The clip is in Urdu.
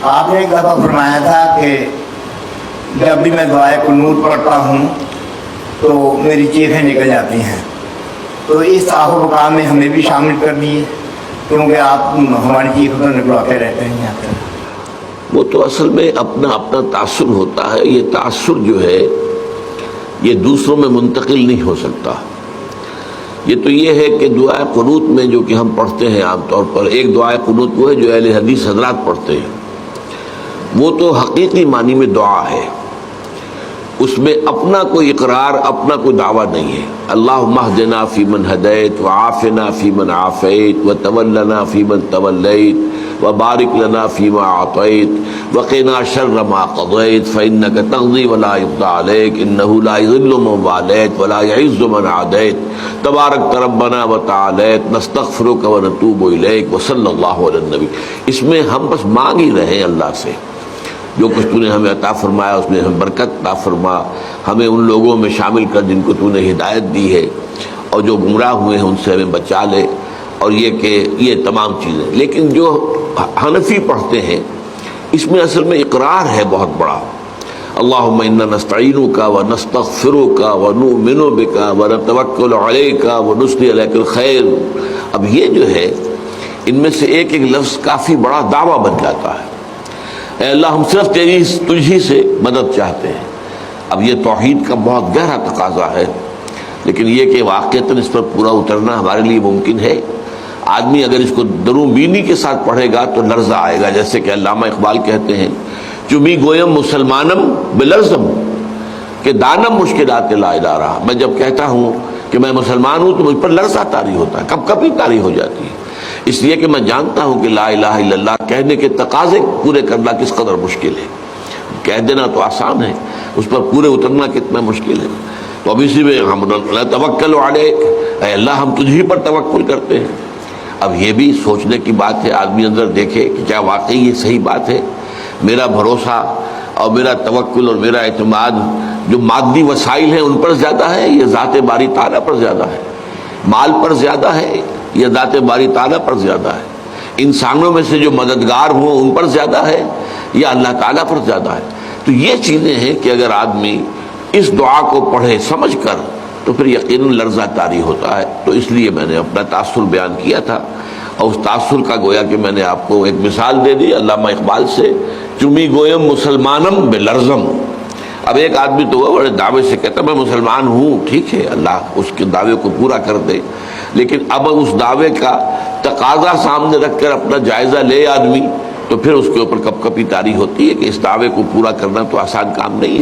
آپ نے ایک دفعہ فرمایا تھا کہ جب بھی میں دعائے قنوت پڑھتا ہوں تو میری چیخیں نکل جاتی ہیں، تو اس آخر مقام میں ہمیں بھی شامل کر دیے، کیونکہ آپ ہماری چیخوں کو نکلواتے رہتے ہیں یہاں پر۔ وہ تو اصل میں اپنا اپنا تاثر ہوتا ہے، یہ تاثر جو ہے یہ دوسروں میں منتقل نہیں ہو سکتا۔ یہ تو یہ ہے کہ دعائے قنوت میں جو کہ ہم پڑھتے ہیں عام طور پر، ایک دعائے قنوت وہ ہے جو اہل حدیث حضرات پڑھتے ہیں، وہ تو حقیقی معنی میں دعا ہے، اس میں اپنا کوئی اقرار، اپنا کوئی دعویٰ نہیں ہے۔ اللہم اہدنا فیمن ہدیت وعافنا فیمن عافیت وتولنا فیمن تولیت وبارک لنا فیما اعطیت وقنا شر ما قضیت فانک تقضی ولا یقضی علیک انہ لا یضل من والیت ولا یعز من عادیت تبارک ربنا وتعالیت نستغفرک ونتوب الیک وصلی اللہ علی النبی۔ اس میں ہم بس مانگ ہی رہے ہیں اللہ سے، جو کچھ تو نے ہمیں عطا فرمایا اس میں ہمیں برکت عطا فرما، ہمیں ان لوگوں میں شامل کر جن کو تو نے ہدایت دی ہے، اور جو گمراہ ہوئے ہیں ان سے ہمیں بچا لے، اور یہ کہ یہ تمام چیزیں۔ لیکن جو حنفی پڑھتے ہیں اس میں اصل میں اقرار ہے بہت بڑا، اللہم انا نستعینک ونستغفرک ونؤمن بک ونتوکل علیک ونثنی علیک الخیر۔ اب یہ جو ہے ان میں سے ایک ایک لفظ کافی بڑا دعویٰ بن جاتا ہے، اے اللہ ہم صرف تجھی سے مدد چاہتے ہیں۔ اب یہ توحید کا بہت گہرا تقاضا ہے، لیکن یہ کہ واقعتاً اس پر پورا اترنا ہمارے لیے ممکن ہے۔ آدمی اگر اس کو دروں بینی کے ساتھ پڑھے گا تو لرزہ آئے گا، جیسے کہ علامہ اقبال کہتے ہیں چمی گویم مسلمانم بلرزم کہ دانم مشکلات لا الہ رہا۔ میں جب کہتا ہوں کہ میں مسلمان ہوں تو مجھ پر لرزہ طاری ہوتا ہے، کب کبھی طاری ہو جاتی ہے، اس لیے کہ میں جانتا ہوں کہ لا الہ الا اللہ کہنے کے تقاضے پورے کرنا کس قدر مشکل ہے۔ کہہ دینا تو آسان ہے، اس پر پورے اترنا کتنا مشکل ہے۔ تو اب اسی میں ہم توکل علیک، اے اللہ ہم تجھی پر توکل کرتے ہیں۔ اب یہ بھی سوچنے کی بات ہے، آدمی اندر دیکھے کہ کیا واقعی یہ صحیح بات ہے، میرا بھروسہ اور میرا توکل اور میرا اعتماد جو مادی وسائل ہیں ان پر زیادہ ہے یا ذات باری تعالیٰ پر زیادہ ہے؟ مال پر زیادہ ہے یا ذات باری تعالیٰ پر زیادہ ہے؟ انسانوں میں سے جو مددگار ہوں ان پر زیادہ ہے یا اللہ تعالیٰ پر زیادہ ہے؟ تو یہ چیزیں ہیں کہ اگر آدمی اس دعا کو پڑھے سمجھ کر تو پھر یقیناً لرزہ طاری ہوتا ہے۔ تو اس لیے میں نے اپنا تاثر بیان کیا تھا، اور اس تاثر کا گویا کہ میں نے آپ کو ایک مثال دے دی علامہ اقبال سے، چمی گویم مسلمانم بلرزم۔ اب ایک آدمی تو وہ بڑے دعوے سے کہتا میں مسلمان ہوں، ٹھیک ہے، اللہ اس کے دعوے کو پورا کر دے، لیکن اب اس دعوے کا تقاضا سامنے رکھ کر اپنا جائزہ لے آدمی تو پھر اس کے اوپر کپ کپی طاری ہوتی ہے کہ اس دعوے کو پورا کرنا تو آسان کام نہیں ہے۔